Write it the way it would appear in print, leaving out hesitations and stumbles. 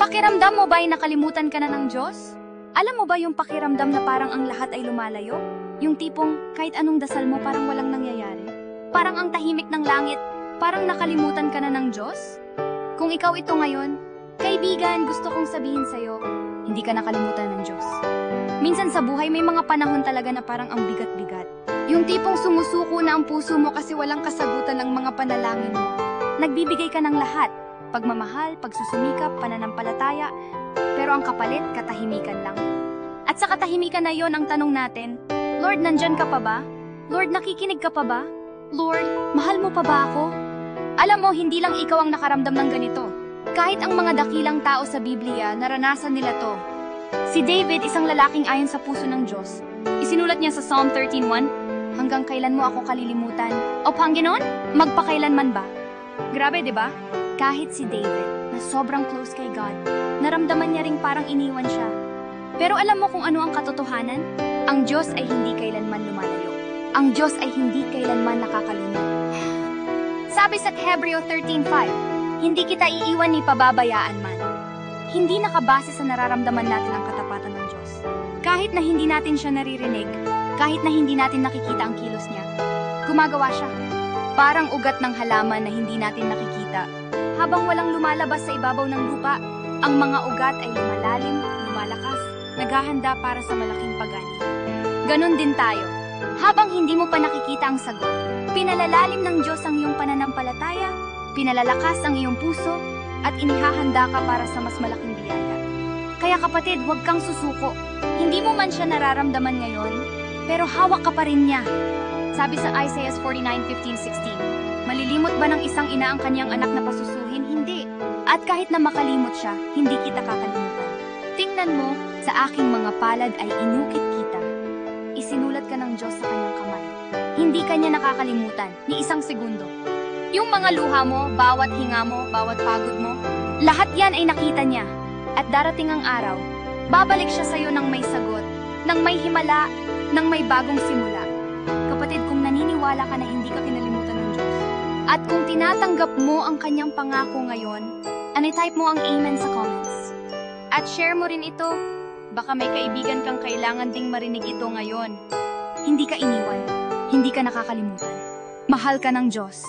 Pakiramdam mo ba ay nakalimutan ka na ng Diyos? Alam mo ba yung pakiramdam na parang ang lahat ay lumalayo? Yung tipong kahit anong dasal mo parang walang nangyayari? Parang ang tahimik ng langit, parang nakalimutan ka na ng Diyos? Kung ikaw ito ngayon, kaibigan, gusto kong sabihin sa'yo, hindi ka nakalimutan ng Diyos. Minsan sa buhay may mga panahon talaga na parang ang bigat-bigat. Yung tipong sumusuko na ang puso mo kasi walang kasagutan ng mga panalangin mo. Nagbibigay ka ng lahat, pagmamahal, pagsusumikap, pananampalataya, pero ang kapalit, katahimikan lang. At sa katahimikan na yon ang tanong natin, Lord, nandyan ka pa ba? Lord, nakikinig ka pa ba? Lord, mahal mo pa ba ako? Alam mo, hindi lang ikaw ang nakaramdam ng ganito. Kahit ang mga dakilang tao sa Biblia, naranasan nila to. Si David, isang lalaking ayon sa puso ng Diyos. Isinulat niya sa Psalm 13:1, hanggang kailan mo ako kalilimutan? O Panginoon, magpakailanman ba? Grabe, di ba? Kahit si David, na sobrang close kay God, naramdaman niya ring parang iniwan siya. Pero alam mo kung ano ang katotohanan? Ang Diyos ay hindi kailanman lumalayo. Ang Diyos ay hindi kailanman nakakalimot. Sabi sa Hebreo 13:5, hindi kita iiwan ni pababayaan man. Hindi nakabase sa nararamdaman natin ang katapatan ng Diyos. Kahit na hindi natin siya naririnig, kahit na hindi natin nakikita ang kilos niya, gumagawa siya. Parang ugat ng halaman na hindi natin nakikita. Habang walang lumalabas sa ibabaw ng lupa, ang mga ugat ay lumalalim, lumalakas, naghahanda para sa malaking pagani. Ganon din tayo. Habang hindi mo pa nakikita ang sagot, pinalalalim ng Diyos ang iyong pananampalataya, pinalalakas ang iyong puso, at inihahanda ka para sa mas malaking biyaya. Kaya kapatid, huwag kang susuko. Hindi mo man siya nararamdaman ngayon, pero hawak ka pa rin niya. Sabi sa Isaiah 49:15-16, malilimot ba ng isang ina ang kanyang anak na pasusuhin? Hindi. At kahit na makalimot siya, hindi kita kakalimutan. Tingnan mo, sa aking mga palad ay inukit kita. Isinulat ka ng Diyos sa kanyang kamay. Hindi kanya nakakalimutan, ni isang segundo. Yung mga luha mo, bawat hinga mo, bawat pagod mo, lahat yan ay nakita niya. At darating ang araw, babalik siya sa'yo ng may sagot, ng may himala, ng may bagong simula. Kapatid, kung naniniwala ka na hindi ka kinalimutan ng Diyos, at kung tinatanggap mo ang kanyang pangako ngayon, type mo ang amen sa comments. At share mo rin ito. Baka may kaibigan kang kailangan ding marinig ito ngayon. Hindi ka iniwan. Hindi ka nakakalimutan. Mahal ka ng Diyos.